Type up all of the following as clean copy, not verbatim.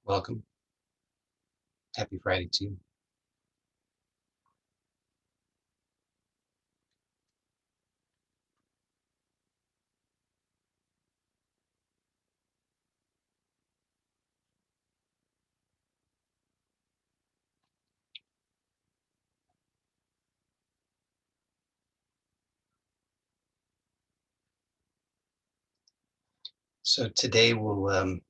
Welcome. Happy Friday to you. So today I'd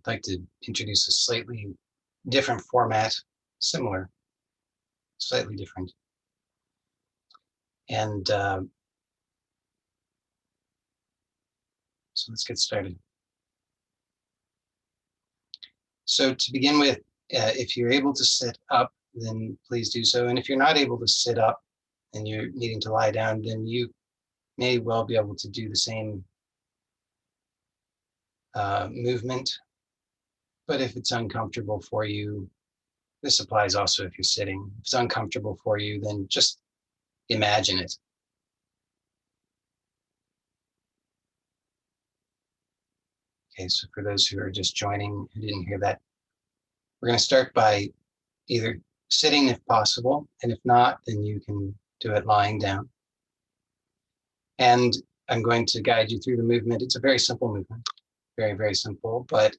like to introduce a slightly different format, similar, slightly different. And so let's get started. So to begin with, if you're able to sit up, then please do so. And if you're not able to sit up and you're needing to lie down, then you may well be able to do the same movement. But if it's uncomfortable for you, this applies also if you're sitting. If it's uncomfortable for you, then just imagine it. Okay, so for those who are just joining who didn't hear that, we're going to start by either sitting if possible, and if not, then you can do it lying down. And I'm going to guide you through the movement. It's a very simple movement, very, very simple, but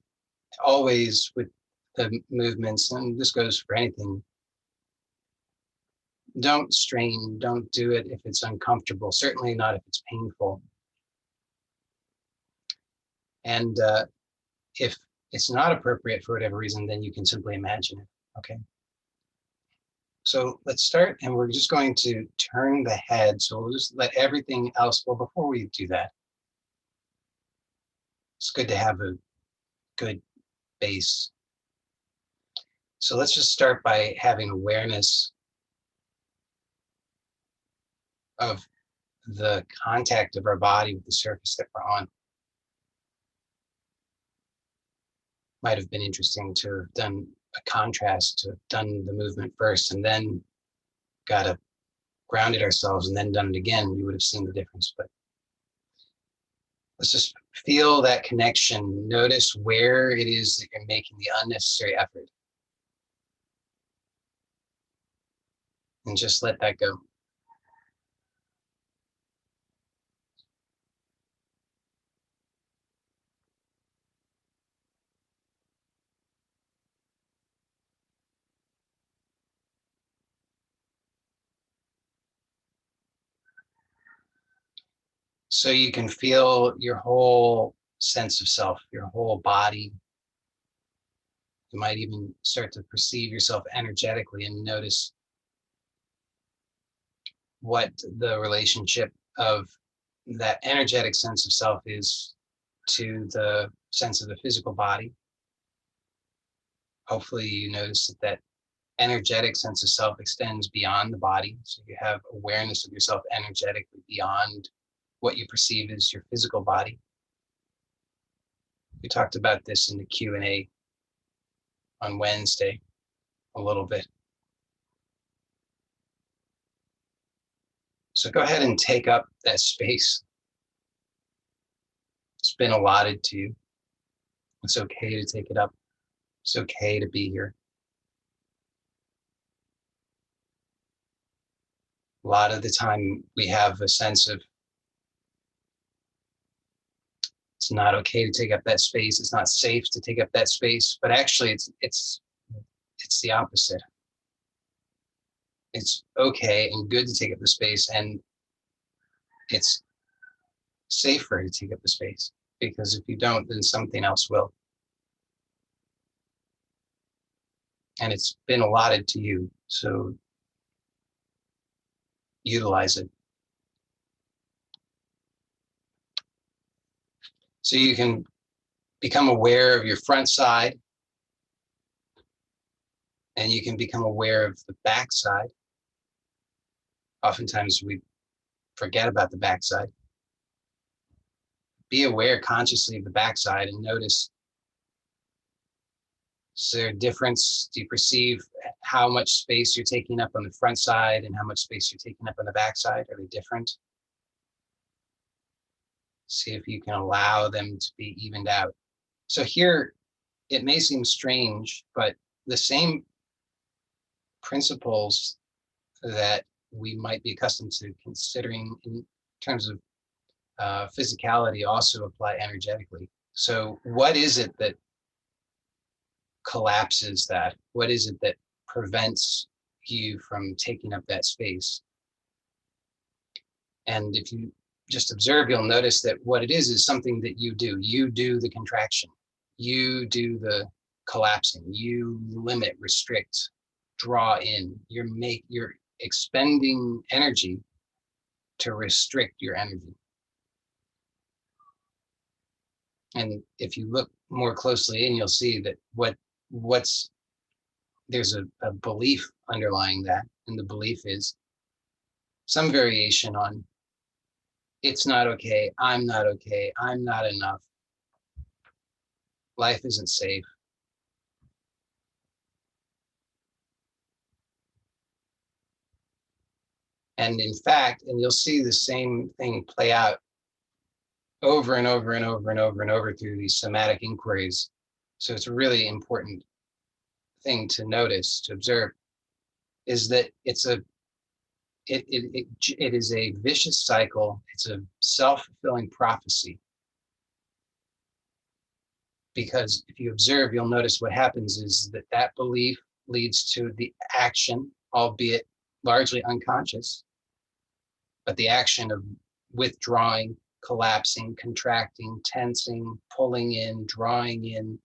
always with the movements, and this goes for anything, don't strain, don't do it if it's uncomfortable, certainly not if it's painful. And if it's not appropriate for whatever reason, then you can simply imagine it, okay? So let's start, and we're just going to turn the head. So we'll just let everything else, well, before we do that, it's good to have a good base. So let's just start by having awareness of the contact of our body with the surface that we're on. Might have been interesting to have done a contrast, to have done the movement first and then got to grounded ourselves and then done it again. You would have seen the difference, but let's just feel that connection. Notice where it is that you're making the unnecessary effort. And just let that go. So you can feel your whole sense of self, your whole body. You might even start to perceive yourself energetically and notice what the relationship of that energetic sense of self is to the sense of the physical body. Hopefully you notice that that energetic sense of self extends beyond the body. So you have awareness of yourself energetically beyond what you perceive as your physical body. We talked about this in the Q&A on Wednesday a little bit. So go ahead and take up that space. It's been allotted to you. It's okay to take it up. It's okay to be here. A lot of the time we have a sense of it's not okay to take up that space. It's not safe to take up that space, but actually it's the opposite. It's okay and good to take up the space, and it's safer to take up the space, because if you don't, then something else will. And it's been allotted to you, so utilize it. So you can become aware of your front side, and you can become aware of the back side. Oftentimes we forget about the back side. Be aware consciously of the back side and notice, is there a difference? Do you perceive how much space you're taking up on the front side and how much space you're taking up on the back side? Are they different? See if you can allow them to be evened out. So here, it may seem strange, but the same principles that we might be accustomed to considering in terms of physicality also apply energetically. So what is it that collapses that? What is it that prevents you from taking up that space? And if you just observe, you'll notice that what it is something that you do. You do the contraction. You do the collapsing. You limit, restrict, draw in. You're expending energy to restrict your energy. And if you look more closely in, you'll see that there's a belief underlying that. And the belief is some variation on it's not okay, I'm not enough, life isn't safe. And in fact, and you'll see the same thing play out over and over and over and over and over through these somatic inquiries. So it's a really important thing to notice, to observe, is that it is a vicious cycle. It's a self-fulfilling prophecy. Because if you observe, you'll notice what happens is that belief leads to the action, albeit largely unconscious, but the action of withdrawing, collapsing, contracting, tensing, pulling in, drawing in,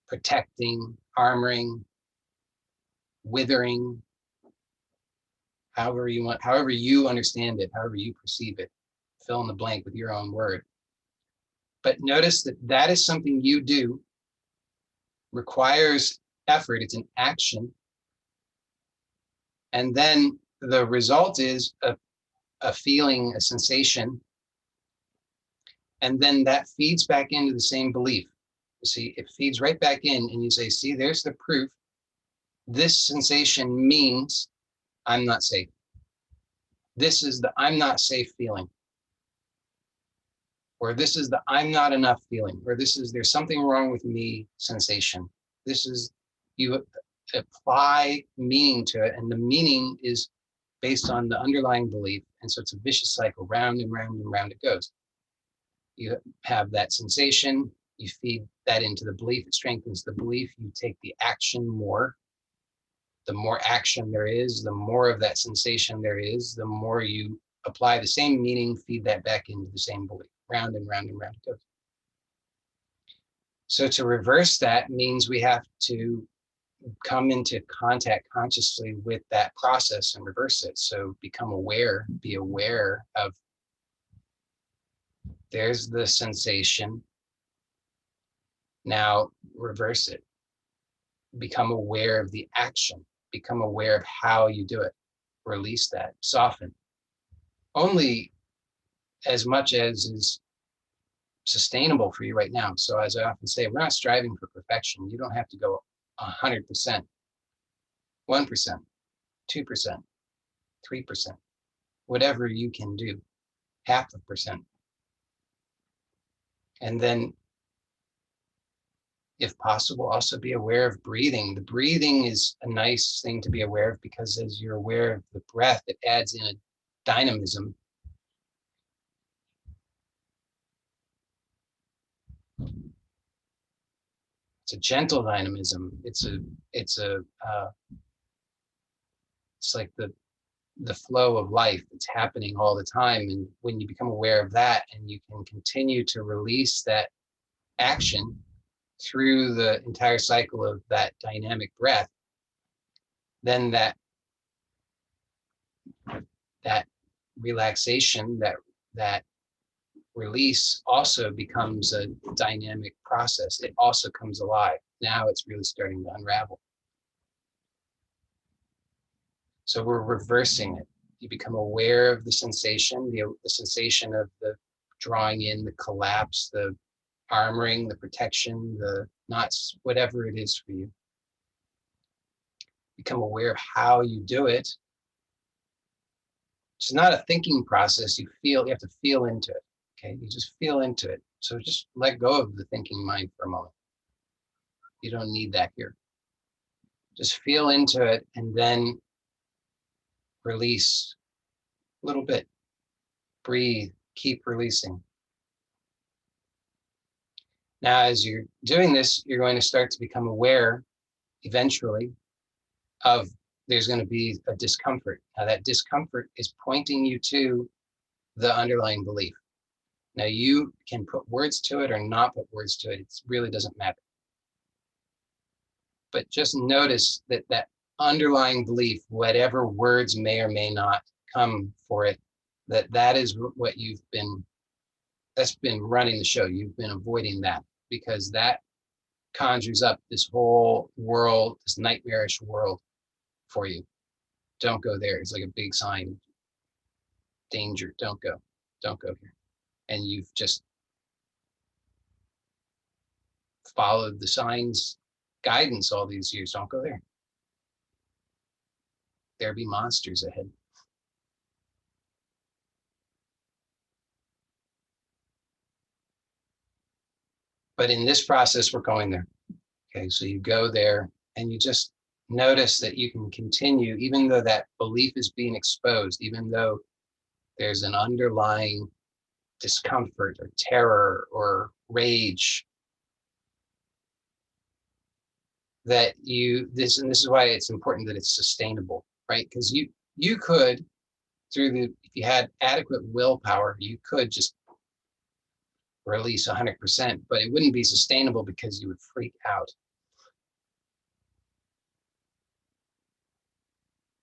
protecting, armoring, withering, however you understand it, however you perceive it, fill in the blank with your own word. But notice that is something you do, requires effort, it's an action. And then the result is a feeling, a sensation. And then that feeds back into the same belief. You see, it feeds right back in, and you say, see, there's the proof. This sensation means I'm not safe. This is the I'm not safe feeling. Or this is the I'm not enough feeling. Or this is there's something wrong with me sensation. This is, you apply meaning to it, and the meaning is based on the underlying belief. And so it's a vicious cycle, round and round and round it goes. You have that sensation, you feed that into the belief, it strengthens the belief, you take the action more. The more action there is, the more of that sensation there is, the more you apply the same meaning, feed that back into the same belief, round and round and round it goes. So to reverse that means we have to come into contact consciously with that process and reverse it. So become aware, be aware of, there's the sensation. Now reverse it. Become aware of the action. Become aware of how you do it. Release that, soften. Only as much as is sustainable for you right now. So as I often say, we're not striving for perfection. You don't have to go 100%, 1%, 2%, 3%, whatever you can do, 0.5%. And then, if possible, also be aware of breathing. The breathing is a nice thing to be aware of, because as you're aware of the breath, it adds in a dynamism. It's a gentle dynamism. It's like the flow of life that's happening all the time. And when you become aware of that, and you can continue to release that action through the entire cycle of that dynamic breath, then that relaxation, that release also becomes a dynamic process. It also comes alive. Now it's really starting to unravel. So we're reversing it. You become aware of the sensation, the sensation of the drawing in, the collapse, the armoring, the protection, the knots, whatever it is for you. Become aware of how you do it. It's not a thinking process. You have to feel into it. Okay, you just feel into it. So just let go of the thinking mind for a moment. You don't need that here. Just feel into it and then release a little bit. Breathe, keep releasing. Now, as you're doing this, you're going to start to become aware eventually of there's going to be a discomfort. Now, that discomfort is pointing you to the underlying belief. Now, you can put words to it or not put words to it. It really doesn't matter. But just notice that that underlying belief, whatever words may or may not come for it, that is what that's been running the show. You've been avoiding that because that conjures up this whole world, this nightmarish world for you. Don't go there. It's like a big sign. Danger. Don't go. Don't go here. And you've just followed the signs, guidance all these years. Don't go there. There be monsters ahead. But in this process, we're going there. Okay, so you go there and you just notice that you can continue, even though that belief is being exposed, even though there's an underlying discomfort or terror or rage, that this is why it's important that it's sustainable, right? Because you could, if you had adequate willpower, you could just release 100%, but it wouldn't be sustainable because you would freak out.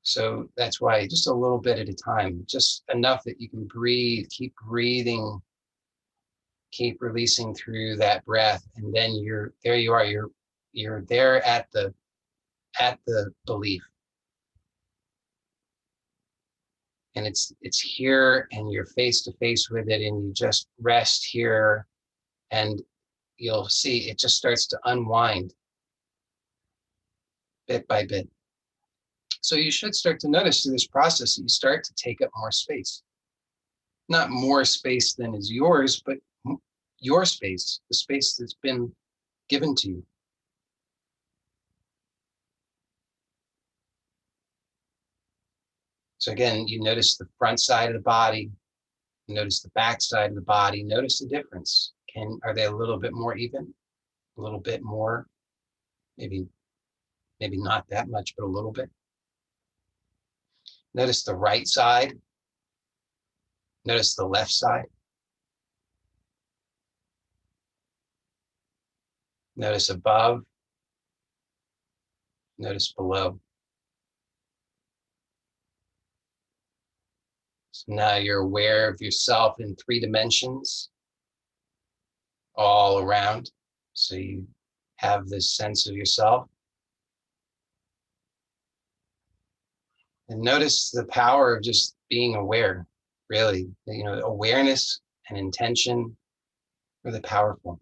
So that's why just a little bit at a time, just enough that you can breathe, keep breathing, keep releasing through that breath. And then you are, you're there at the belief. And it's here and you're face to face with it and you just rest here and you'll see it just starts to unwind bit by bit. So you should start to notice through this process that you start to take up more space. Not more space than is yours, but your space, the space that's been given to you. So again, you notice the front side of the body, notice the back side of the body, notice the difference. Are they a little bit more even? A little bit more? Maybe not that much, but a little bit. Notice the right side. Notice the left side. Notice above. Notice below. So now you're aware of yourself in 3 dimensions all around. So you have this sense of yourself. And notice the power of just being aware, really. Awareness and intention are really powerful.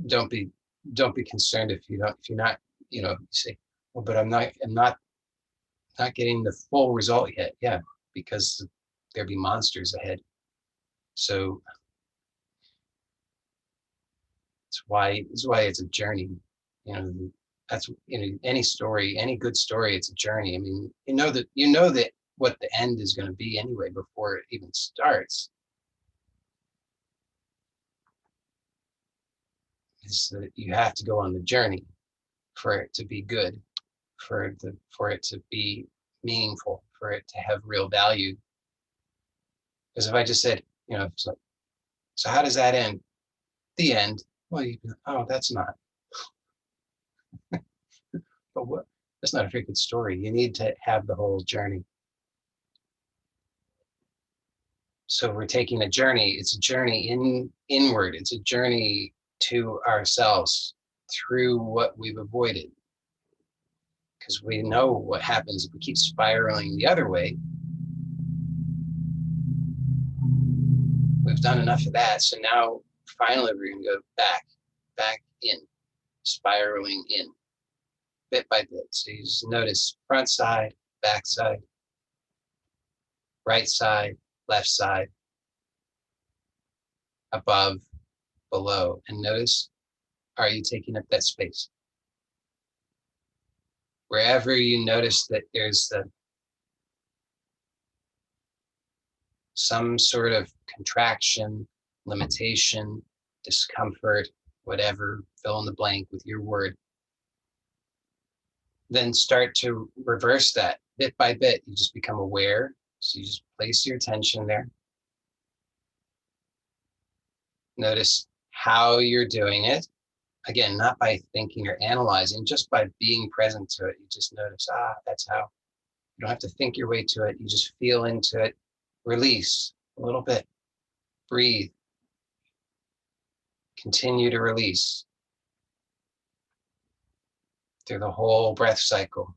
Don't be concerned if you're not, you say, well, but I'm not getting the full result yet. Yeah, because there'll be monsters ahead. So this is why it's a journey. That's any story, any good story, it's a journey. I mean, you know that what the end is going to be anyway before it even starts. Is that you have to go on the journey for it to be good, for it to be meaningful, for it to have real value. Because if I just said, so how does that end? The end. Well, that's not. But what? That's not a very good story. You need to have the whole journey. So we're taking a journey. It's a journey inward. It's a journey to ourselves through what we've avoided. Because we know what happens if we keep spiraling the other way. We've done enough of that. So now finally we're going to go back in, spiraling in, bit by bit. So you just notice front side, back side. right side, left side, above, below, and notice, are you taking up that space? Wherever you notice that there's some sort of contraction, limitation, discomfort, whatever, fill in the blank with your word, then start to reverse that bit by bit. You just become aware. So you just place your attention there. Notice how you're doing it. Again, not by thinking or analyzing, just by being present to it. You just notice, that's how. You don't have to think your way to it. You just feel into it. Release a little bit. Breathe. Continue to release through the whole breath cycle.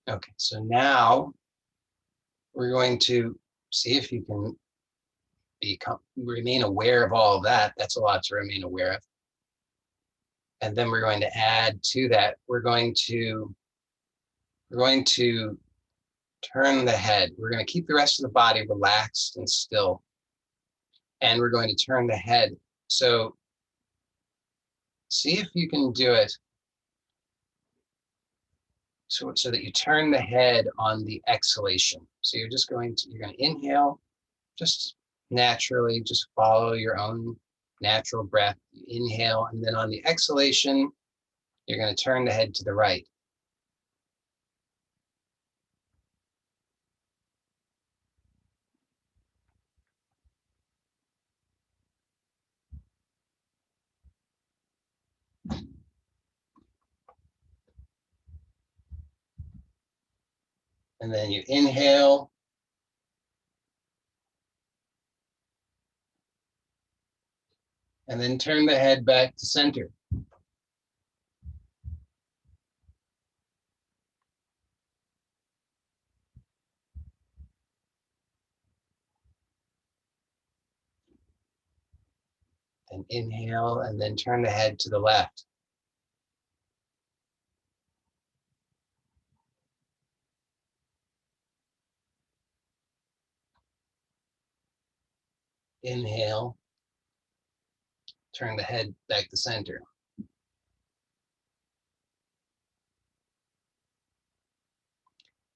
Okay, so now we're going to see if you can remain aware of all of that. That's a lot to remain aware of. And then we're going to add to that, we're going to turn the head. We're going to keep the rest of the body relaxed and still. And we're going to turn the head. So see if you can do it so that you turn the head on the exhalation. So you're going to inhale, just naturally, just follow your own natural breath. You inhale, and then on the exhalation, you're going to turn the head to the right. And then you inhale. And then turn the head back to center. And inhale, and then turn the head to the left. Inhale, turn the head back to center.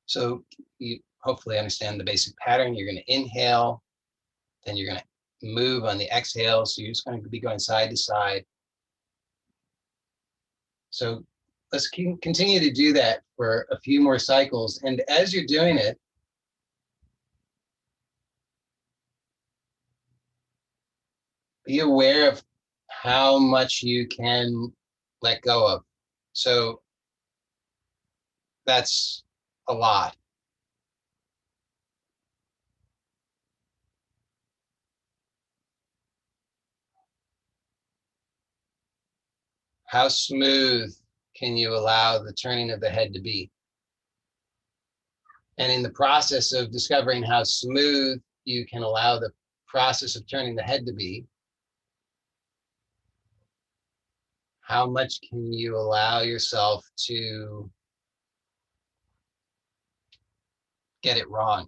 So you hopefully understand the basic pattern. You're going to inhale, then you're going to move on the exhale. So you're just going to be going side to side. So let's continue to do that for a few more cycles. And as you're doing it, be aware of how much you can let go of. So that's a lot. How smooth can you allow the turning of the head to be? And in the process of discovering how smooth you can allow the process of turning the head to be, how much can you allow yourself to get it wrong?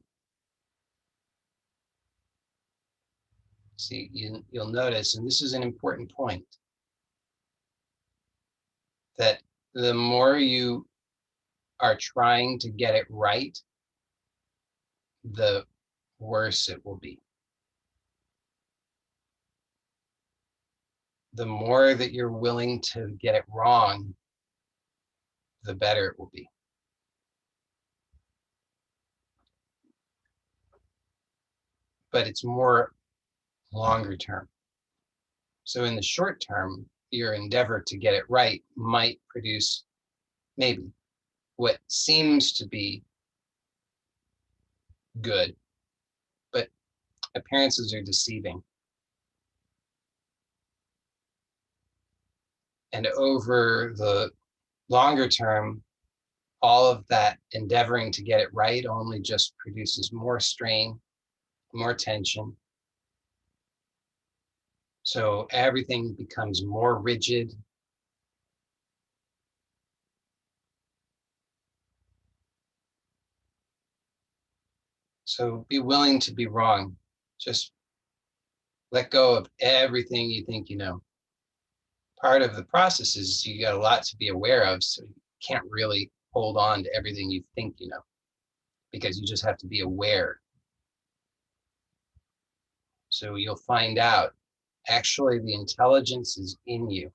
See, you'll notice, and this is an important point, that the more you are trying to get it right, the worse it will be. The more that you're willing to get it wrong, the better it will be. But it's more longer term. So in the short term, your endeavor to get it right might produce maybe what seems to be good, but appearances are deceiving. And over the longer term, all of that endeavoring to get it right only just produces more strain, more tension. So everything becomes more rigid. So be willing to be wrong. Just let go of everything you think you know. Part of the process is you got a lot to be aware of, so you can't really hold on to everything you think you know, because you just have to be aware. So you'll find out, actually, the intelligence is in you,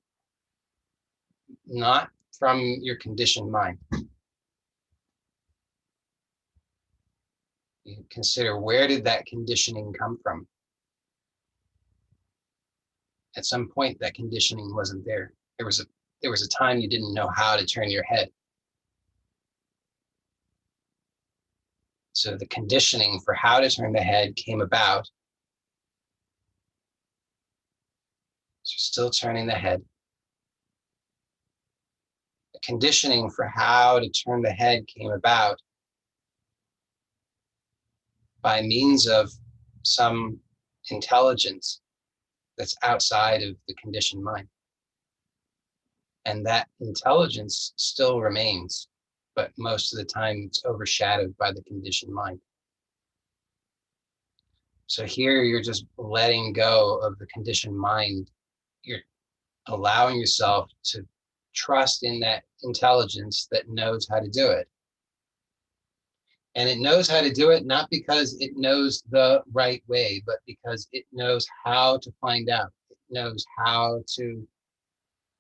not from your conditioned mind. You consider, where did that conditioning come from? At some point, that conditioning wasn't there. There was a time you didn't know how to turn your head. So the conditioning for how to turn the head came about. So you're still turning the head. The conditioning for how to turn the head came about by means of some intelligence that's outside of the conditioned mind. And that intelligence still remains, but most of the time it's overshadowed by the conditioned mind. So here you're just letting go of the conditioned mind. You're allowing yourself to trust in that intelligence that knows how to do it. And it knows how to do it not because it knows the right way, but because it knows how to find out. It knows how to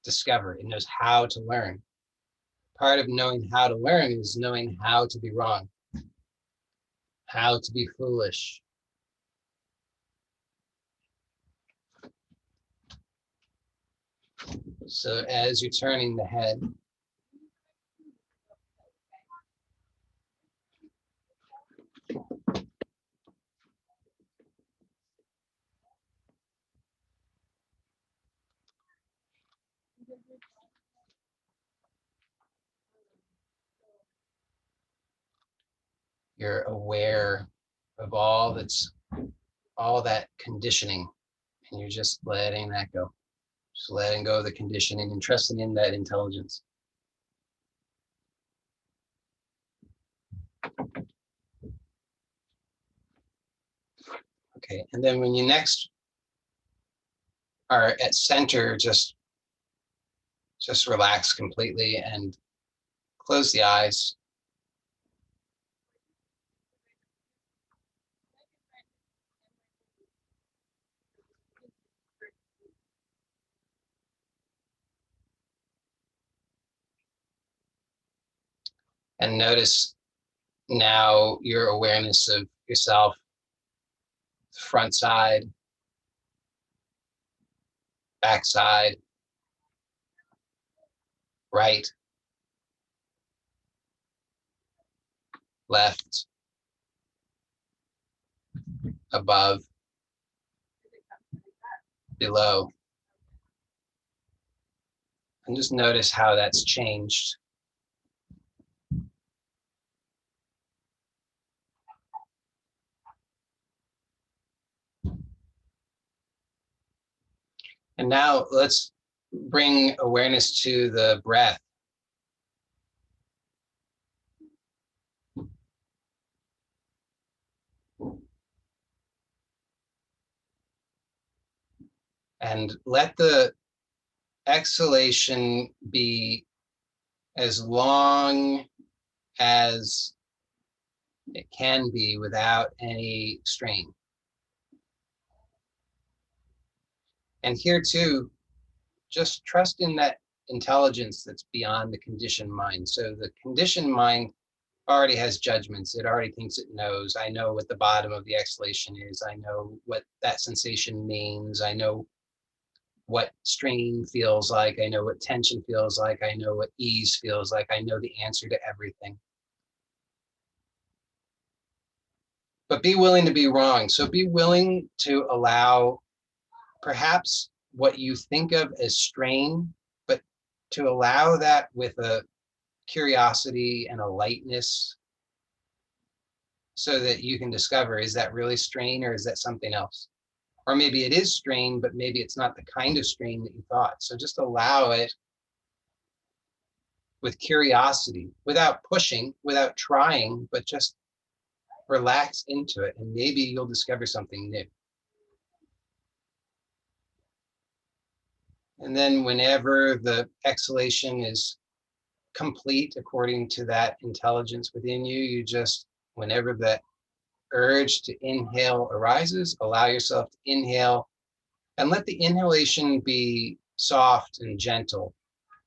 discover. It knows how to learn. Part of knowing how to learn is knowing how to be wrong, how to be foolish. So as you're turning the head, you're aware of all that conditioning, and you're just letting that go. Just letting go of the conditioning and trusting in that intelligence. Okay, and then when you next are at center, just relax completely and close the eyes. And notice now your awareness of yourself, front side, back side, right, left, above, below. And just notice how that's changed. And now let's bring awareness to the breath. And let the exhalation be as long as it can be without any strain. And here too, just trust in that intelligence that's beyond the conditioned mind. So the conditioned mind already has judgments. It already thinks it knows. I know what the bottom of the exhalation is. I know what that sensation means. I know what strain feels like. I know what tension feels like. I know what ease feels like. I know the answer to everything. But be willing to be wrong. So be willing to allow perhaps what you think of as strain, but to allow that with a curiosity and a lightness so that you can discover, is that really strain or is that something else? Or maybe it is strain, but maybe it's not the kind of strain that you thought. So just allow it with curiosity, without pushing, without trying, but just relax into it, and maybe you'll discover something new. And then whenever the exhalation is complete according to that intelligence within you, you just, whenever the urge to inhale arises, allow yourself to inhale and let the inhalation be soft and gentle.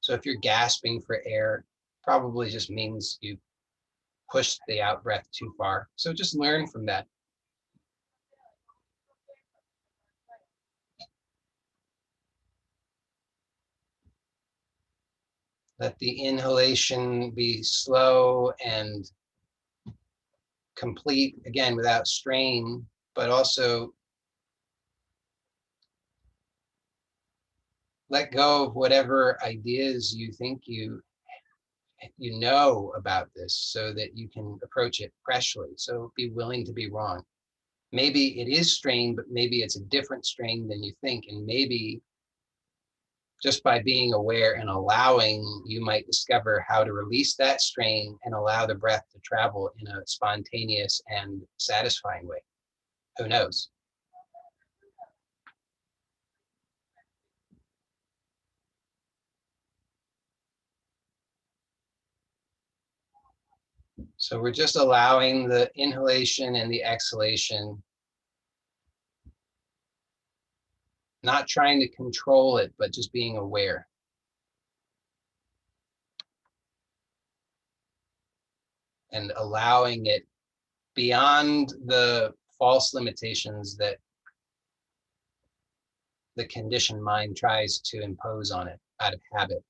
So if you're gasping for air, probably just means you pushed the out breath too far. So just learn from that. Let the inhalation be slow and complete, again, without strain, but also let go of whatever ideas you think you know about this so that you can approach it freshly. So be willing to be wrong. Maybe it is strain, but maybe it's a different strain than you think. And maybe just by being aware and allowing, you might discover how to release that strain and allow the breath to travel in a spontaneous and satisfying way. Who knows? So we're just allowing the inhalation and the exhalation, not trying to control it, but just being aware. And allowing it beyond the false limitations that the conditioned mind tries to impose on it out of habit.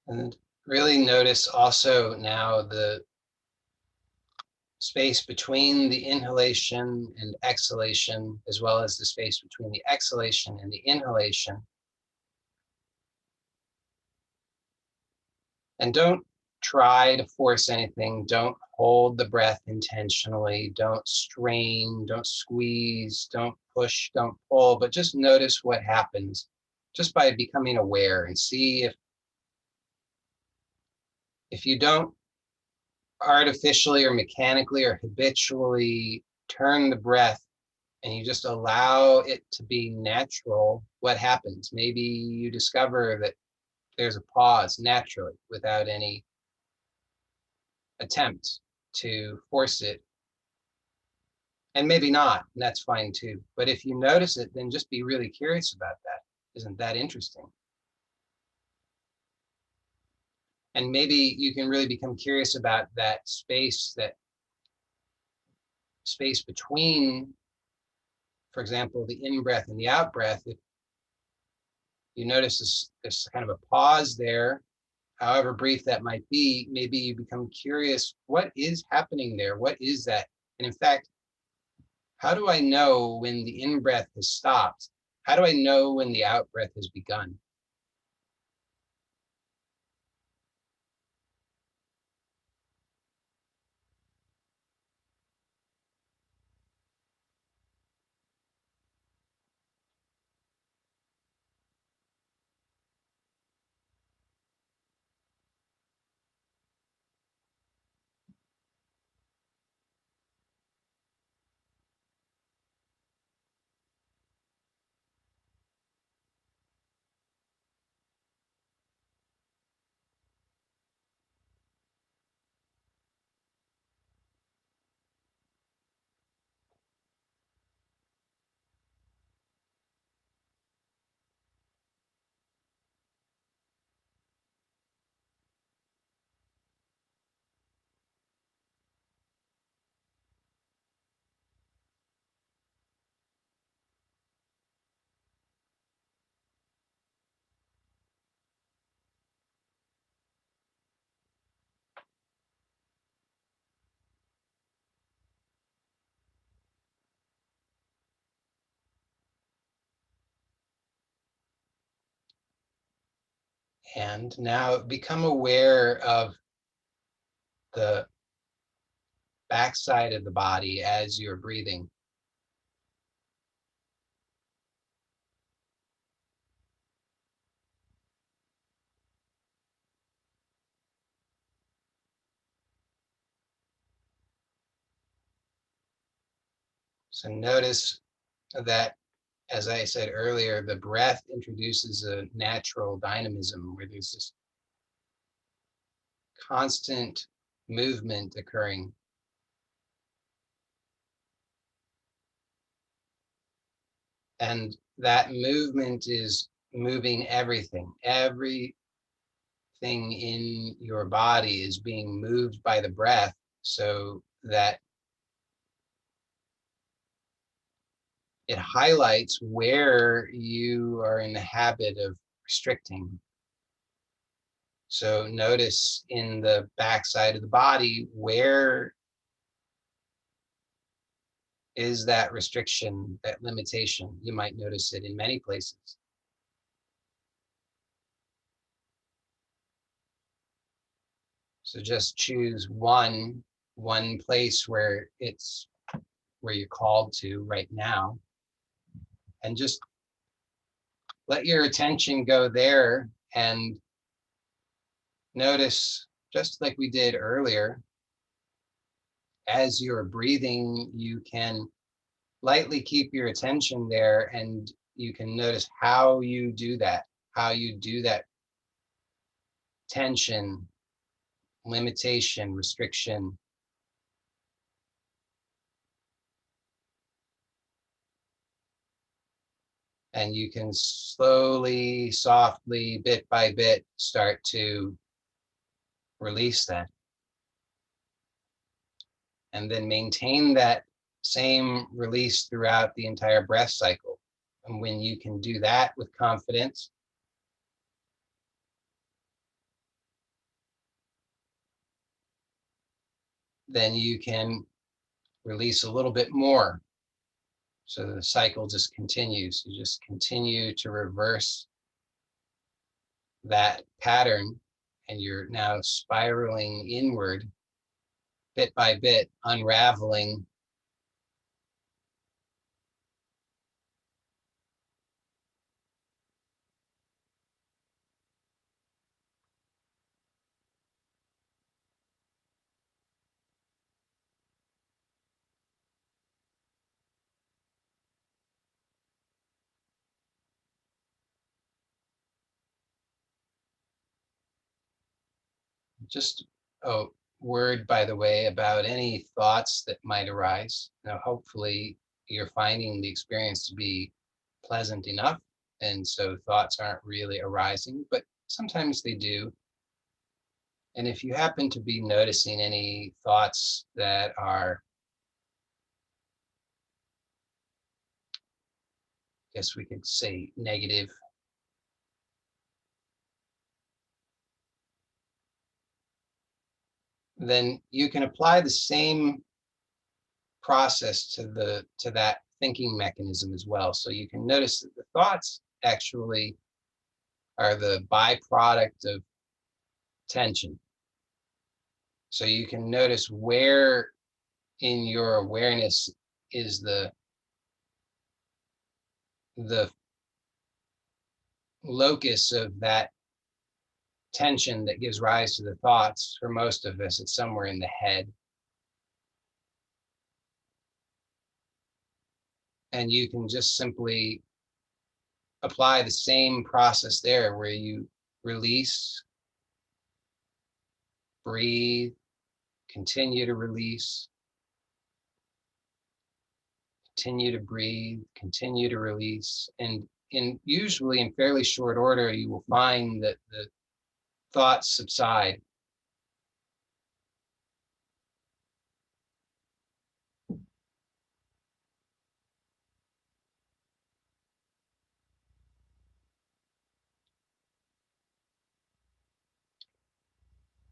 And really notice also now the space between the inhalation and exhalation, as well as the space between the exhalation and the inhalation. And don't try to force anything. Don't hold the breath intentionally. Don't strain, don't squeeze, don't push, don't pull, but just notice what happens just by becoming aware, and see if you don't artificially or mechanically or habitually turn the breath and you just allow it to be natural, what happens? Maybe you discover that there's a pause naturally without any attempt to force it. And maybe not, and that's fine too. But if you notice it, then just be really curious about that. Isn't that interesting? And maybe you can really become curious about that space between, for example, the in breath and the out breath. If you notice this kind of a pause there, however brief that might be, maybe you become curious, what is happening there? What is that? And in fact, how do I know when the in breath has stopped? How do I know when the out breath has begun? And now become aware of the backside of the body as you're breathing. So notice that, as I said earlier, the breath introduces a natural dynamism where there's this constant movement occurring. And that movement is moving everything. Everything in your body is being moved by the breath, so that it highlights where you are in the habit of restricting. So notice in the backside of the body, where is that restriction, that limitation? You might notice it in many places. So just choose one place where you're called to right now, and just let your attention go there and notice, just like we did earlier, as you're breathing, you can lightly keep your attention there, and you can notice how you do that, tension, limitation, restriction. And you can slowly, softly, bit by bit, start to release that. And then maintain that same release throughout the entire breath cycle. And when you can do that with confidence, then you can release a little bit more. So the cycle just continues. You just continue to reverse that pattern, and you're now spiraling inward, bit by bit, unraveling just a word, by the way, about any thoughts that might arise. Now, hopefully, you're finding the experience to be pleasant enough, and so thoughts aren't really arising, but sometimes they do. And if you happen to be noticing any thoughts that are, I guess we could say, negative, then you can apply the same process to that thinking mechanism as well. So you can notice that the thoughts actually are the byproduct of tension. So you can notice where in your awareness is the locus of that tension that gives rise to the thoughts. For most of us, it's somewhere in the head. And you can just simply apply the same process there, where you release, breathe, continue to release, continue to breathe, continue to release. And usually in fairly short order, you will find that the thoughts subside.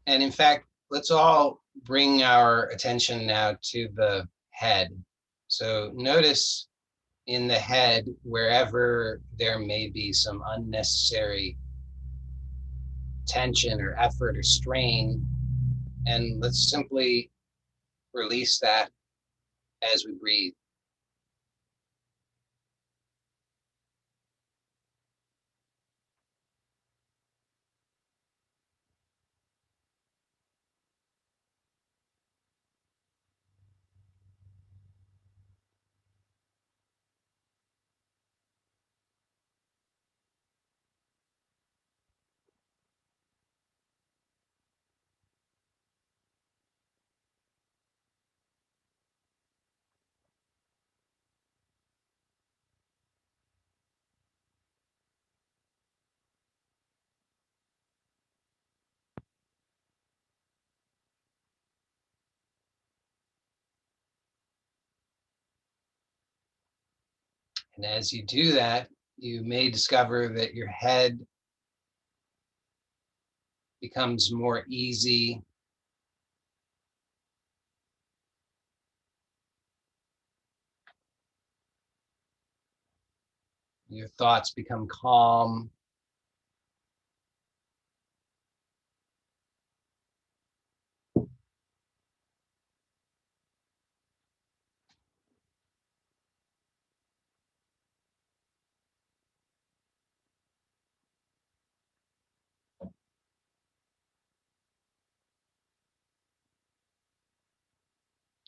And in fact, let's all bring our attention now to the head. So notice in the head, wherever there may be some unnecessary tension or effort or strain. And let's simply release that as we breathe. And as you do that, you may discover that your head becomes more easy. Your thoughts become calm.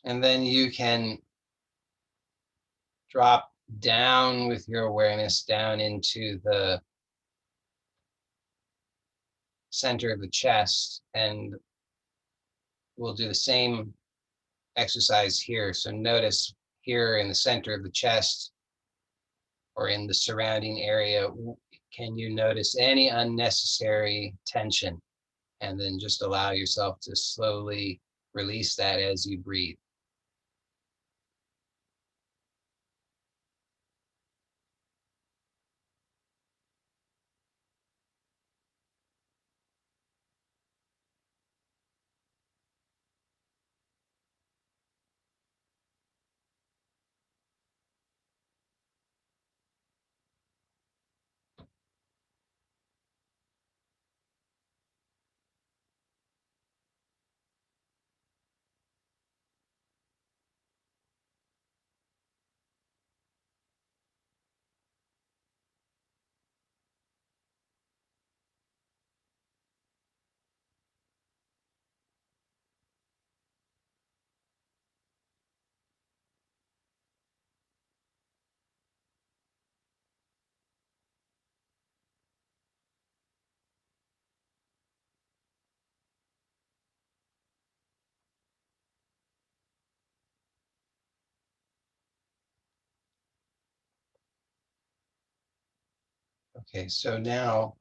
And then you can drop down with your awareness down into the center of the chest, and we'll do the same exercise here. So notice here in the center of the chest or in the surrounding area, can you notice any unnecessary tension? And then just allow yourself to slowly release that as you breathe. Okay, so now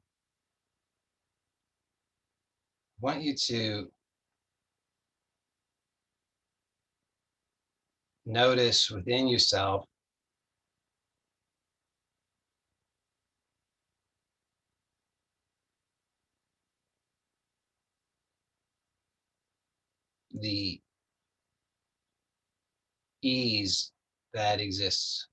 I want you to notice within yourself the ease that exists.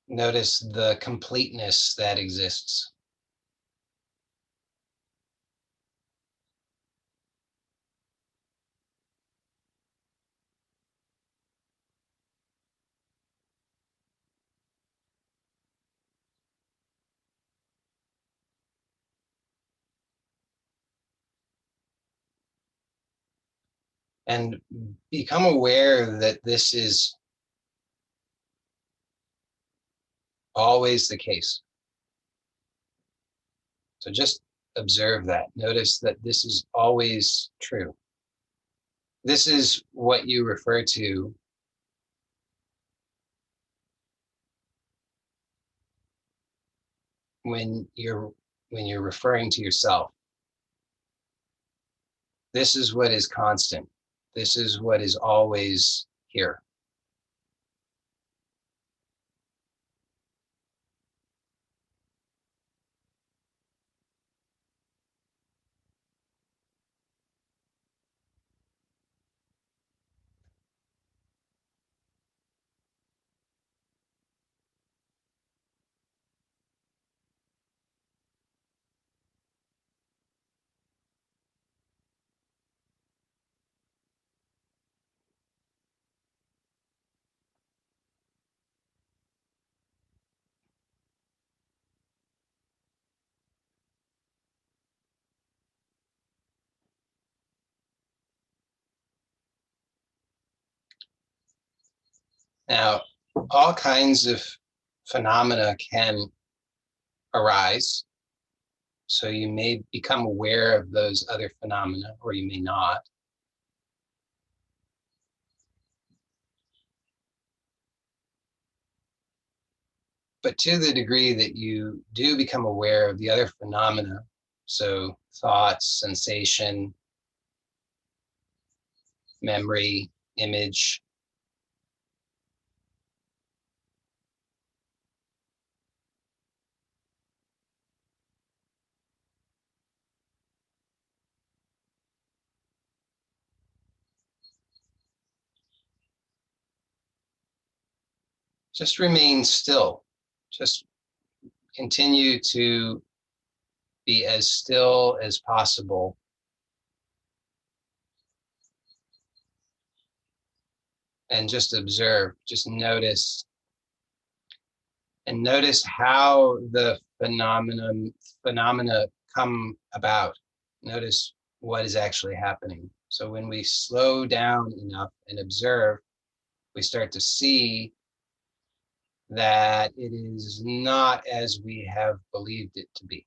Notice the completeness that exists. And become aware that this is always the case. So just observe that. Notice that this is always true. This is what you refer to when you're referring to yourself. This is what is constant. This is what is always here. Now, all kinds of phenomena can arise. So you may become aware of those other phenomena, or you may not. But to the degree that you do become aware of the other phenomena, so thoughts, sensation, memory, image, just remain still. Just continue to be as still as possible and just observe, just notice, and notice how the phenomena come about. Notice what is actually happening. So when we slow down enough and observe, we start to see that it is not as we have believed it to be.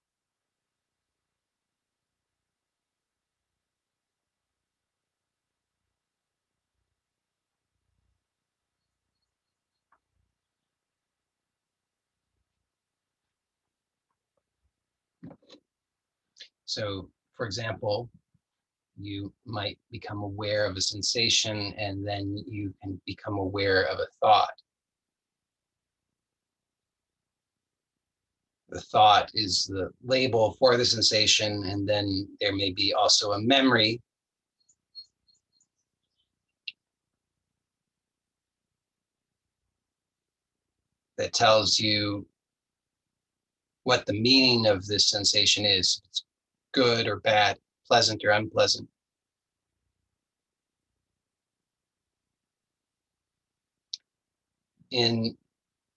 So, for example, you might become aware of a sensation and then you can become aware of a thought. The thought is the label for the sensation, and then there may be also a memory that tells you what the meaning of this sensation is. It's good or bad, pleasant or unpleasant. In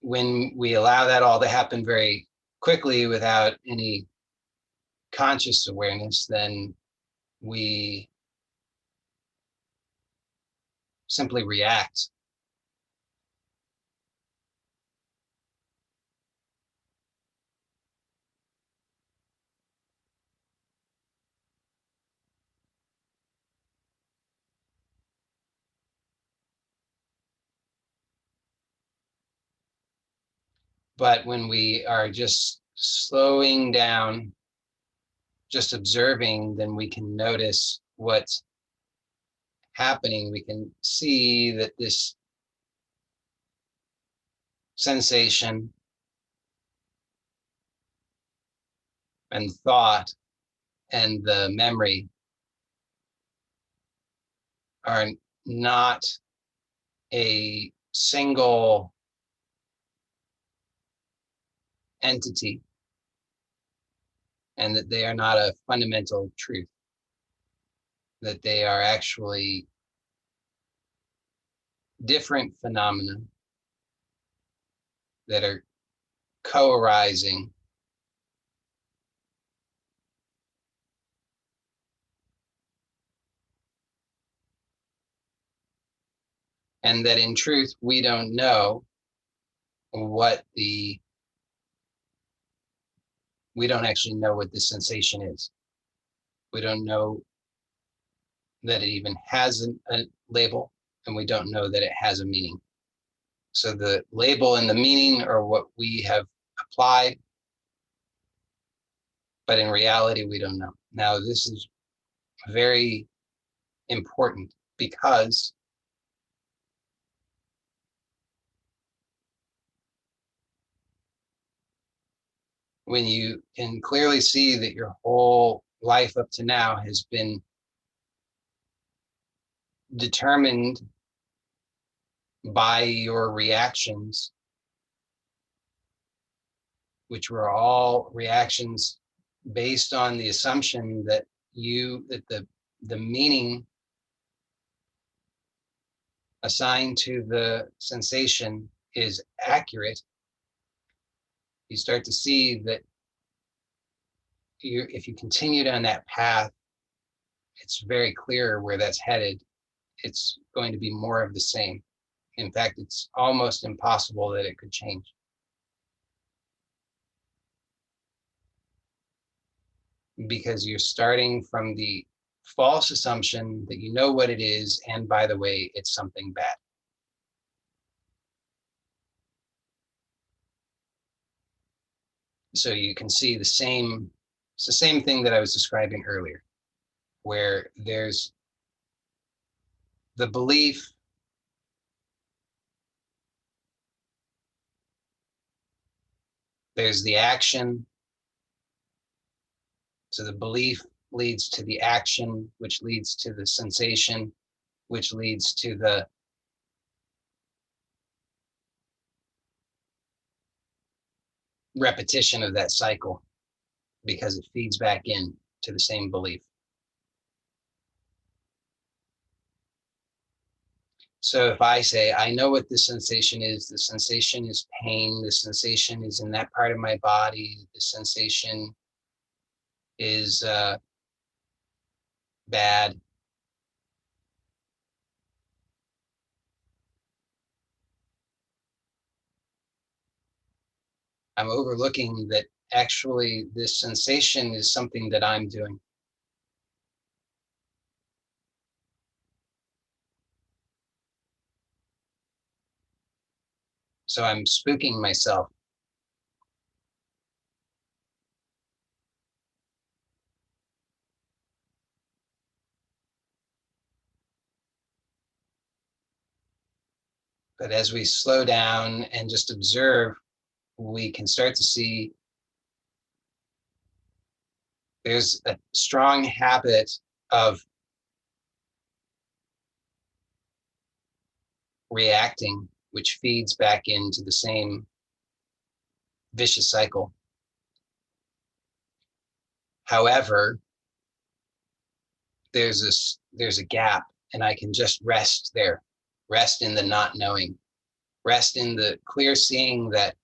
when we allow that all to happen very quickly without any conscious awareness, then we simply react. But when we are just slowing down, just observing, then we can notice what's happening. We can see that this sensation and thought and the memory are not a single entity, and that they are not a fundamental truth, that they are actually different phenomena that are co-arising, and that in truth we don't know what the we don't actually know what the sensation is. We don't know that it even has a label, and we don't know that it has a meaning. So the label and the meaning are what we have applied, but in reality, we don't know. Now, this is very important because when you can clearly see that your whole life up to now has been determined by your reactions, which were all reactions based on the assumption that the meaning assigned to the sensation is accurate, you start to see that if you continue down that path, it's very clear where that's headed. It's going to be more of the same. In fact, it's almost impossible that it could change. Because you're starting from the false assumption that you know what it is, and by the way, it's something bad. So you can see it's the same thing that I was describing earlier, where there's the belief, there's the action. So the belief leads to the action, which leads to the sensation, which leads to the repetition of that cycle, because it feeds back in to the same belief. So if I say, I know what this sensation is, the sensation is pain, the sensation is in that part of my body, the sensation is bad. I'm overlooking that actually this sensation is something that I'm doing. So I'm spooking myself. But as we slow down and just observe, we can start to see there's a strong habit of reacting, which feeds back into the same vicious cycle. However, there's a gap, and I can just rest there, rest in the not knowing, rest in the clear seeing that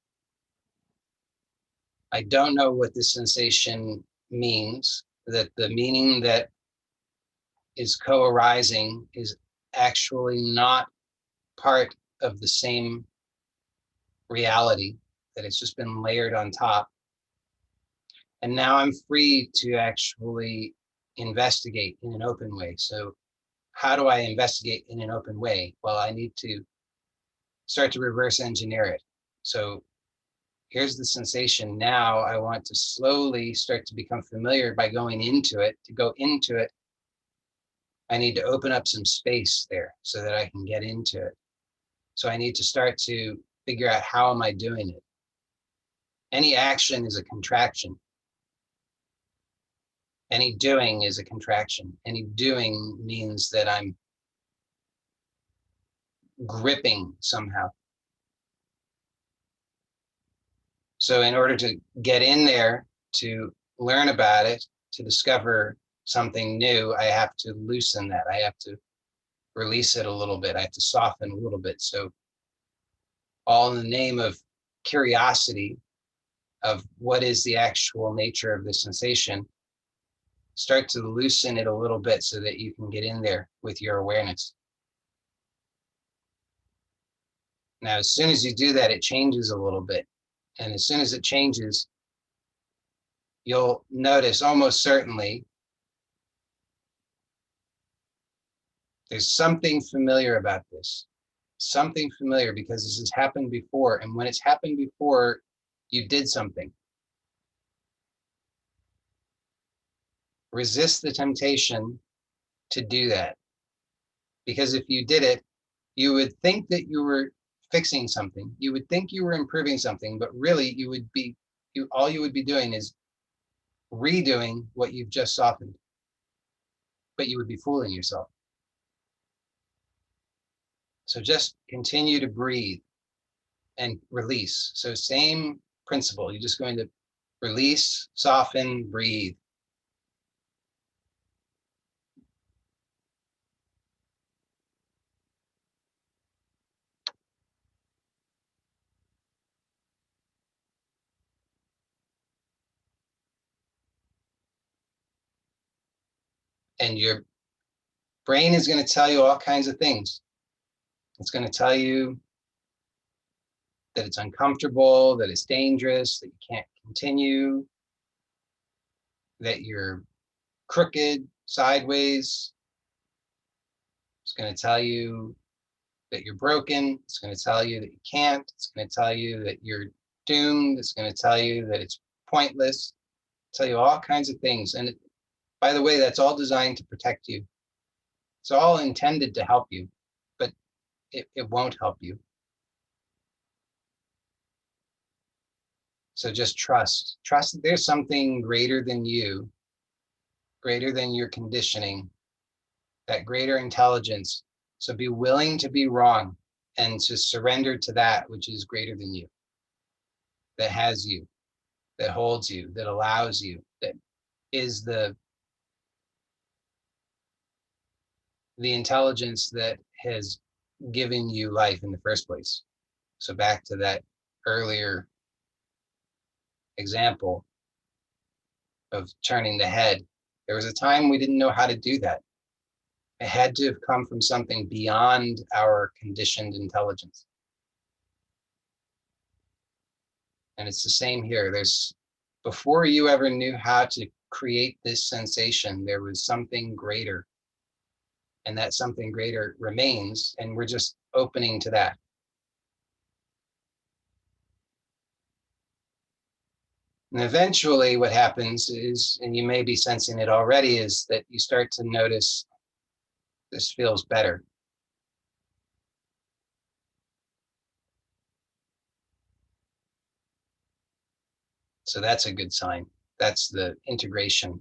I don't know what this sensation means, that the meaning that is co-arising is actually not part of the same reality, that it's just been layered on top. And now I'm free to actually investigate in an open way. So how do I investigate in an open way? Well, I need to start to reverse engineer it. So here's the sensation. Now I want to slowly start to become familiar by going into it. To go into it, I need to open up some space there so that I can get into it. So I need to start to figure out, how am I doing it? Any action is a contraction. Any doing is a contraction. Any doing means that I'm gripping somehow. So in order to get in there, to learn about it, to discover something new, I have to loosen that. I have to release it a little bit. I have to soften a little bit. So all in the name of curiosity, of what is the actual nature of the sensation, start to loosen it a little bit so that you can get in there with your awareness. Now, as soon as you do that, it changes a little bit. And as soon as it changes, you'll notice almost certainly there's something familiar about this. Something familiar, because this has happened before. And when it's happened before, you did something. Resist the temptation to do that. Because if you did it, you would think that you were fixing something. You would think you were improving something, but really all you would be doing is redoing what you've just softened. But you would be fooling yourself. So just continue to breathe and release. So same principle. You're just going to release, soften, breathe. And your brain is going to tell you all kinds of things. It's going to tell you that it's uncomfortable, that it's dangerous, that you can't continue, that you're crooked, sideways. It's going to tell you that you're broken. It's going to tell you that you can't. It's going to tell you that you're doomed. It's going to tell you that it's pointless. Tell you all kinds of things. And by the way, that's all designed to protect you. It's all intended to help you, but it won't help you. So just trust that there's something greater than you, greater than your conditioning, that greater intelligence. So be willing to be wrong and to surrender to that which is greater than you, that has you, that holds you, that allows you, that is the intelligence that has given you life in the first place. So back to that earlier example of turning the head. There was a time we didn't know how to do that. It had to have come from something beyond our conditioned intelligence. And it's the same here. Before you ever knew how to create this sensation, there was something greater. And that something greater remains, and we're just opening to that. And eventually what happens is, and you may be sensing it already, is that you start to notice this feels better. So that's a good sign. That's the integration.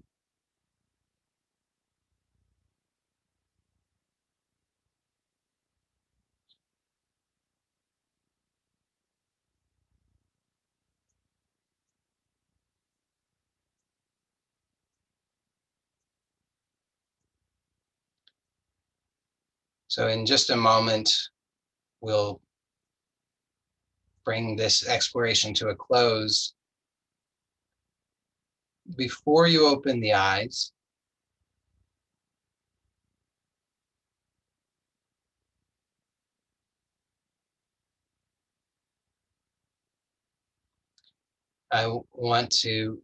So in just a moment, we'll bring this exploration to a close. Before you open the eyes, I want to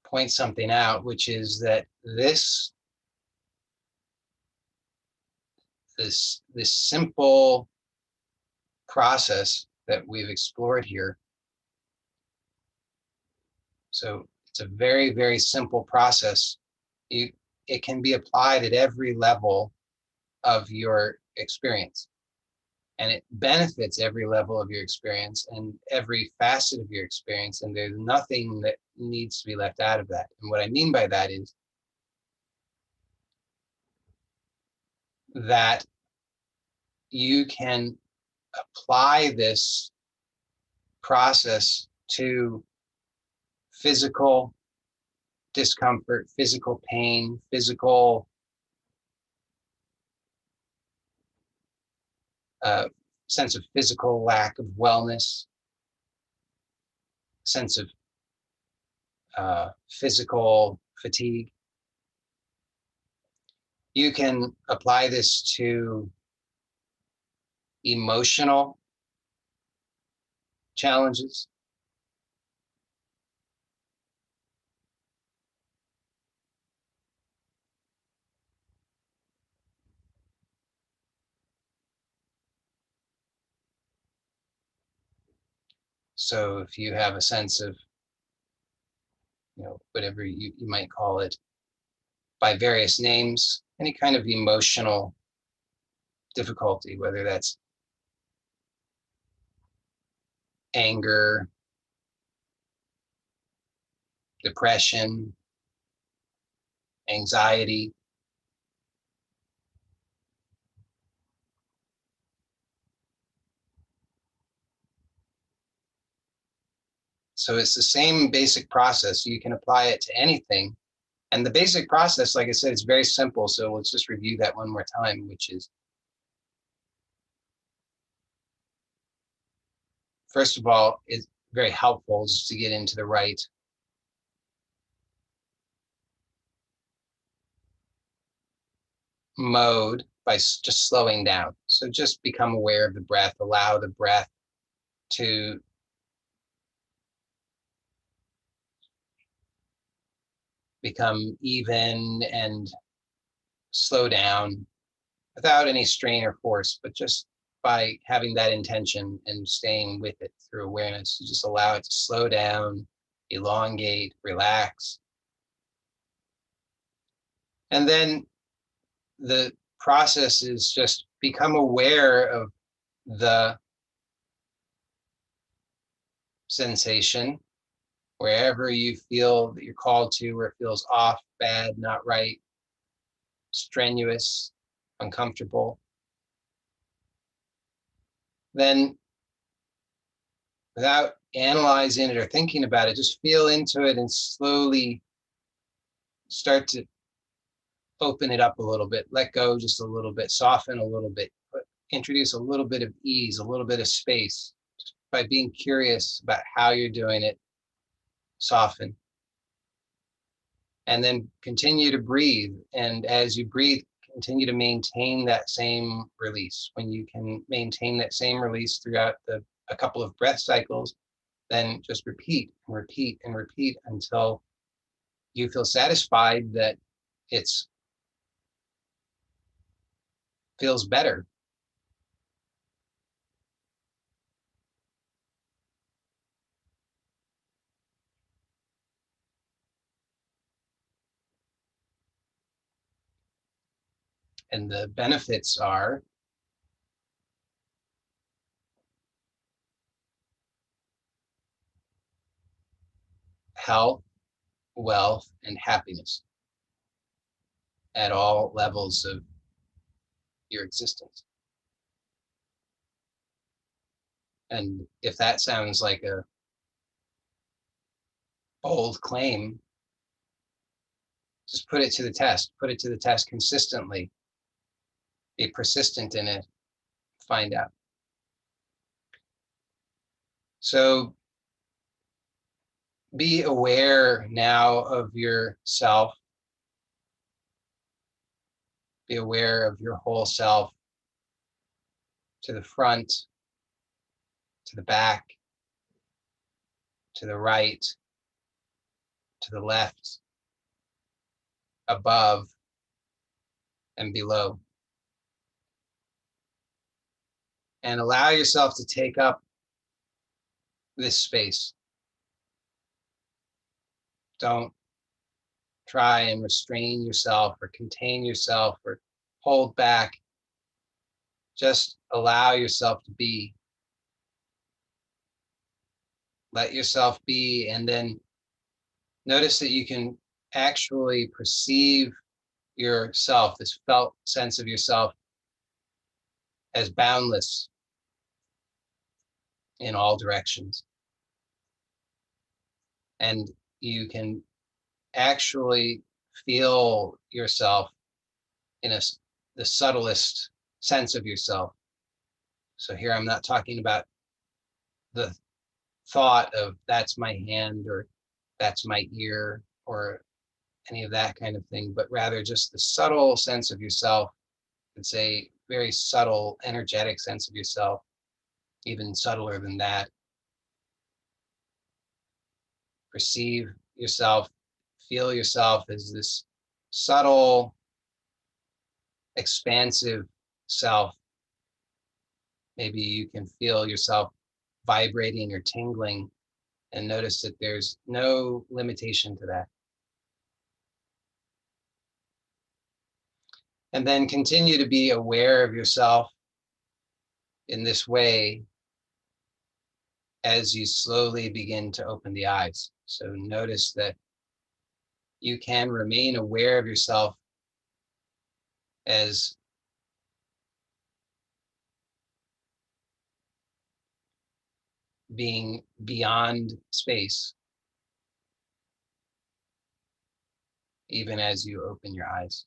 point something out, which is that this simple process that we've explored here. So it's a very, very simple process. It can be applied at every level of your experience. And it benefits every level of your experience and every facet of your experience. And there's nothing that needs to be left out of that. And what I mean by that is that you can apply this process to physical discomfort, physical pain, physical sense of physical lack of wellness, sense of physical fatigue. You can apply this to emotional challenges. So if you have a sense of, whatever you might call it by various names, any kind of emotional difficulty, whether that's anger, depression, anxiety. So it's the same basic process. You can apply it to anything. And the basic process, like I said, is very simple. So let's just review that one more time, which is, first of all, it's very helpful just to get into the right mode by just slowing down. So just become aware of the breath. Allow the breath to become even and slow down without any strain or force, but just by having that intention and staying with it through awareness. You just allow it to slow down, elongate, relax. And then the process is just become aware of the sensation wherever you feel that you're called to, where it feels off, bad, not right, strenuous, uncomfortable. Then, without analyzing it or thinking about it, just feel into it and slowly start to open it up a little bit, let go just a little bit, soften a little bit, introduce a little bit of ease, a little bit of space. Just by being curious about how you're doing it, soften. And then continue to breathe. And as you breathe, continue to maintain that same release. When you can maintain that same release throughout a couple of breath cycles, then just repeat and repeat and repeat until you feel satisfied that it's feels better. And the benefits are health, wealth, and happiness at all levels of your existence. And if that sounds like a bold claim, just put it to the test. Put it to the test consistently. Be persistent in it. Find out. So be aware now of yourself. Be aware of your whole self, to the front, to the back, to the right, to the left, above, and below. And allow yourself to take up this space. Don't try and restrain yourself or contain yourself or hold back. Just allow yourself to be. Let yourself be, and then notice that you can actually perceive yourself, this felt sense of yourself, as boundless in all directions. And you can actually feel yourself in the subtlest sense of yourself. So here I'm not talking about the thought of that's my hand or that's my ear or any of that kind of thing, but rather just the subtle sense of yourself. It's a very subtle, energetic sense of yourself, even subtler than that. Perceive yourself, feel yourself as this subtle, expansive self. Maybe you can feel yourself vibrating or tingling and notice that there's no limitation to that. And then continue to be aware of yourself in this way as you slowly begin to open the eyes. So notice that you can remain aware of yourself as being beyond space, even as you open your eyes.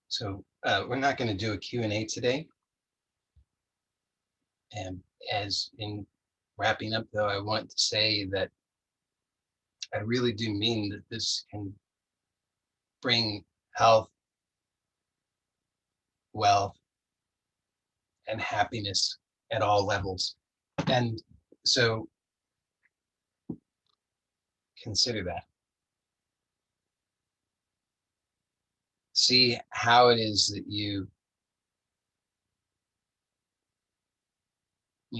So we're not going to do a Q&A today. And as in wrapping up, though, I want to say that I really do mean that this can bring health, wealth, and happiness at all levels. And so consider that. See how it is that you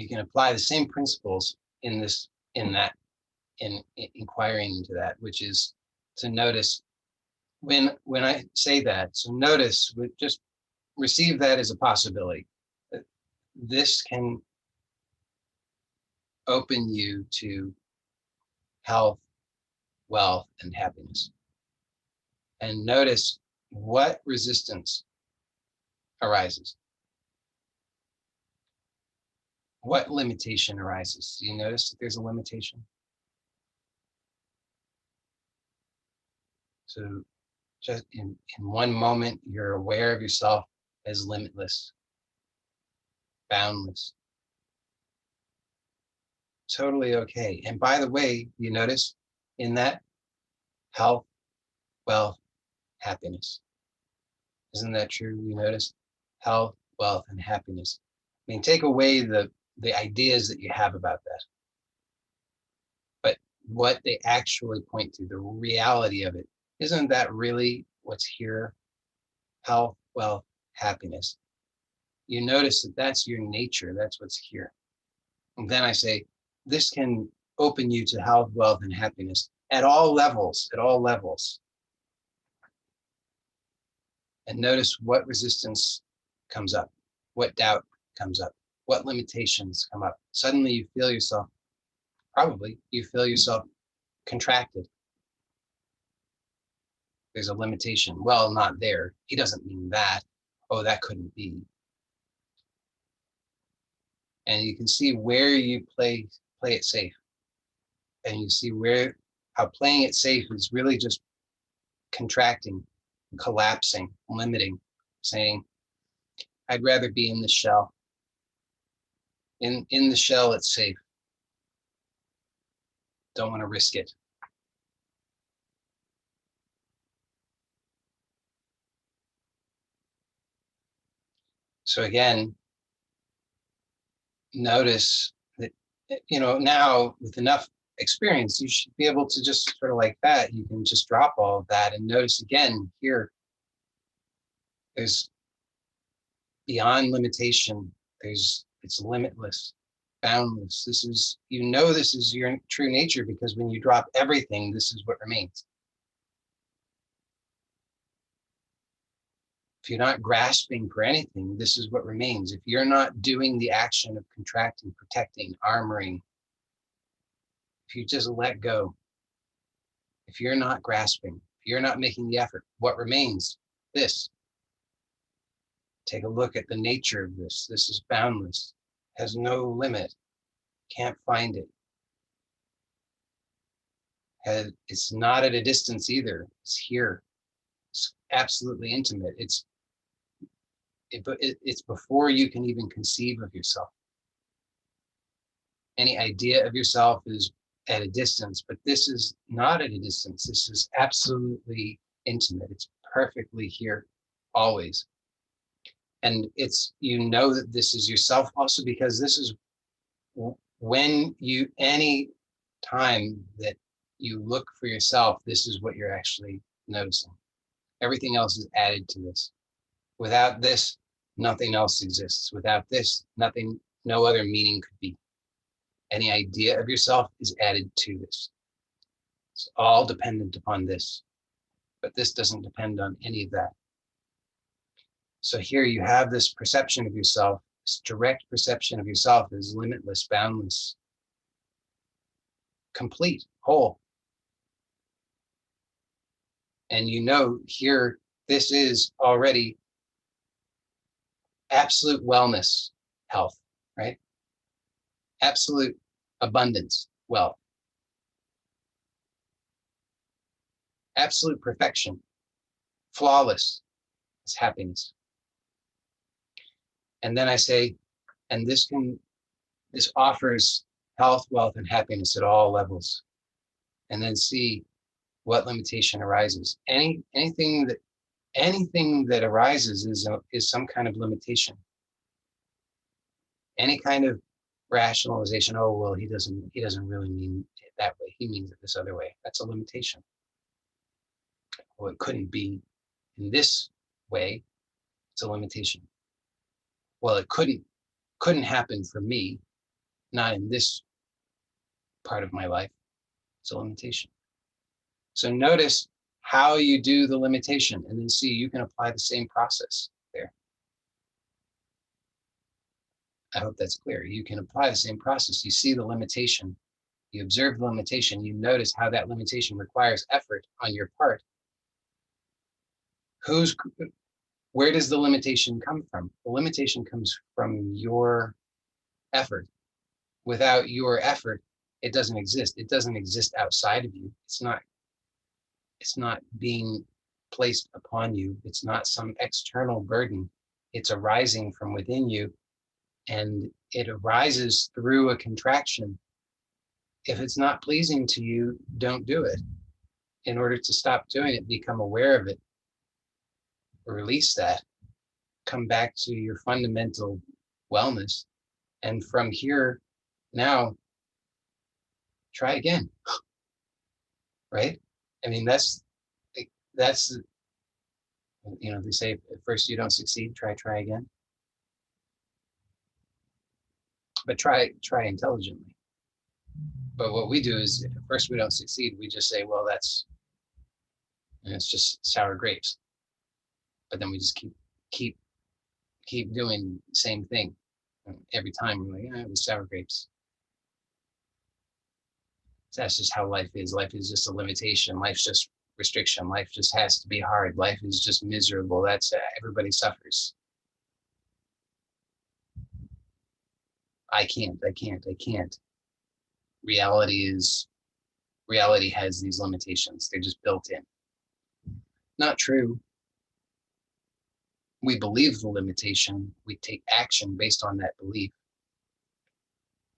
can apply the same principles in this, in inquiring into that, which is to notice when I say that. So notice, just receive that as a possibility. This can open you to health, wealth, and happiness. And notice what resistance arises. What limitation arises? Do you notice that there's a limitation? So just in one moment, you're aware of yourself as limitless, boundless, totally okay. And by the way, you notice in that health, wealth, happiness. Isn't that true? You notice health, wealth, and happiness. I mean, take away the ideas that you have about that, but what they actually point to, the reality of it, isn't that really what's here? Health, wealth, happiness. You notice that that's your nature. That's what's here. And then I say, this can open you to health, wealth, and happiness at all levels, at all levels. And notice what resistance comes up, what doubt comes up, what limitations come up. Suddenly you feel yourself, probably you feel yourself contracted. There's a limitation. Well, not there. He doesn't mean that. Oh, that couldn't be. And you can see where you play it safe. And you see how playing it safe is really just contracting, collapsing, limiting, saying, I'd rather be in the shell. In the shell, it's safe. Don't want to risk it. So again, notice that, now with enough experience, you should be able to just sort of like that, you can just drop all of that and notice again here, there's beyond limitation, it's limitless, boundless. This is your true nature, because when you drop everything, this is what remains. If you're not grasping for anything, this is what remains. If you're not doing the action of contracting, protecting, armoring, if you just let go, if you're not grasping, if you're not making the effort, what remains? This. Take a look at the nature of this. This is boundless, has no limit, can't find it. It's not at a distance either. It's here. It's absolutely intimate. It's before you can even conceive of yourself. Any idea of yourself is at a distance, but this is not at a distance. This is absolutely intimate. It's perfectly here, always. And that this is yourself also, because this is any time that you look for yourself, this is what you're actually noticing. Everything else is added to this. Without this, nothing else exists. Without this, no other meaning could be. Any idea of yourself is added to this. It's all dependent upon this, but this doesn't depend on any of that. So here you have this perception of yourself, this direct perception of yourself as limitless, boundless, complete, whole. And here, this is already absolute wellness, health, right? Absolute abundance, wealth. Absolute perfection, flawless, It's happiness. And then I say, and this offers health, wealth, and happiness at all levels. And then see what limitation arises. Anything that arises is some kind of limitation. Any kind of rationalization. Oh well, he doesn't really mean it that way. He means it this other way. That's a limitation. Well, it couldn't be in this way. It's a limitation. Well, it couldn't happen for me, not in this part of my life. It's a limitation. So notice how you do the limitation, and then see you can apply the same process there. I hope that's clear. You can apply the same process. You see the limitation, you observe the limitation, you notice how that limitation requires effort on your part. Where does the limitation come from? The limitation comes from your effort. Without your effort, it doesn't exist. It doesn't exist outside of you. It's not being placed upon you. It's not some external burden. It's arising from within you, and it arises through a contraction. If it's not pleasing to you, don't do it. In order to stop doing it, become aware of it, release that, come back to your fundamental wellness. And from here, now, try again, right? I mean, that's, they say, at first you don't succeed, try again. But try intelligently. But what we do is, if at first we don't succeed, we just say, well, it's just sour grapes. But then we just keep doing the same thing. And every time we're like, it was sour grapes. So that's just how life is. Life is just a limitation. Life's just restriction. Life just has to be hard. Life is just miserable. That's everybody suffers. I can't. Reality has these limitations. They're just built in. Not true. We believe the limitation. We take action based on that belief.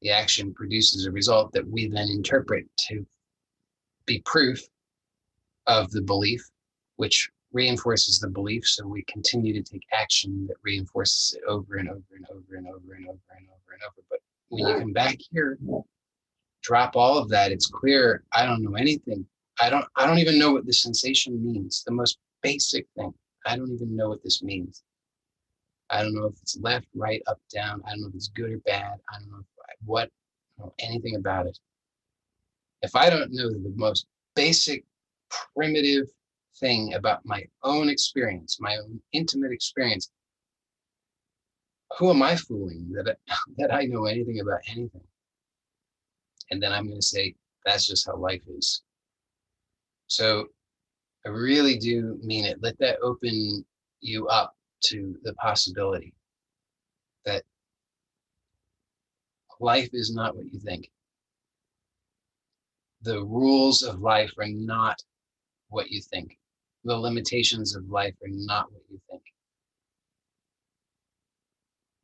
The action produces a result that we then interpret to be proof of the belief, which reinforces the belief. So we continue to take action that reinforces it over and over and over and over and over and over and over. But when you come back here, drop all of that. It's clear. I don't know anything. I don't even know what the sensation means. The most basic thing. I don't even know what this means. I don't know if it's left, right, up, down. I don't know if it's good or bad. I don't know anything about it. If I don't know the most basic, primitive thing about my own experience, my own intimate experience, who am I fooling that I know anything about anything? And then I'm going to say, that's just how life is. So I really do mean it. Let that open you up to the possibility that life is not what you think. The rules of life are not what you think. The limitations of life are not what you think.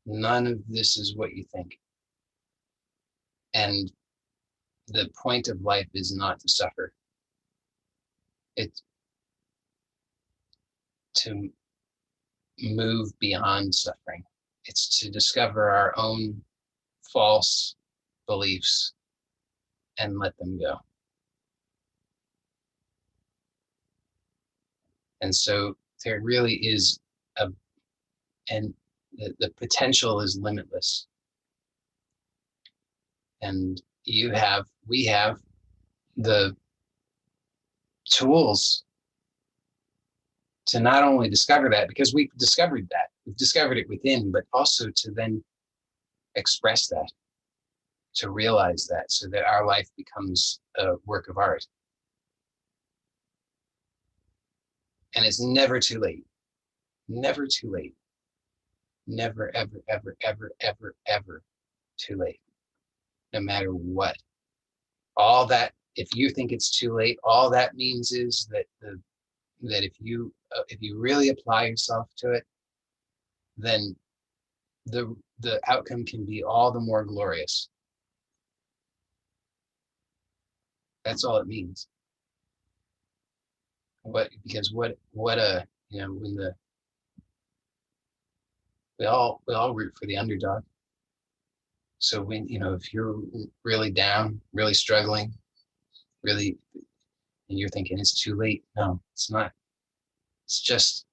None of this is what you think. And the point of life is not to suffer. It's to move beyond suffering. It's to discover our own false beliefs and let them go. And so there really is the potential is limitless. And we have the tools to not only discover that, because we've discovered it within, but also to then express that, to realize that, so that our life becomes a work of art. And it's never too late. Never too late. Never, ever, ever, ever, ever, ever too late. No matter what. All that, if you think it's too late, all that means is that that if you really apply yourself to it, then the outcome can be all the more glorious. That's all it means. Because what a, when we all root for the underdog. So when, if you're really down, really struggling, really, and you're thinking it's too late, no, it's not. It's just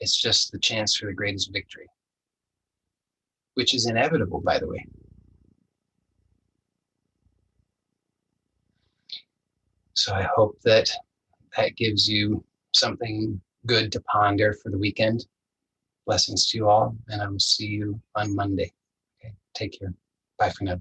it's just the chance for the greatest victory, which is inevitable, by the way. So I hope that gives you something good to ponder for the weekend. Blessings to you all, and I will see you on Monday. Okay, take care. Bye for now.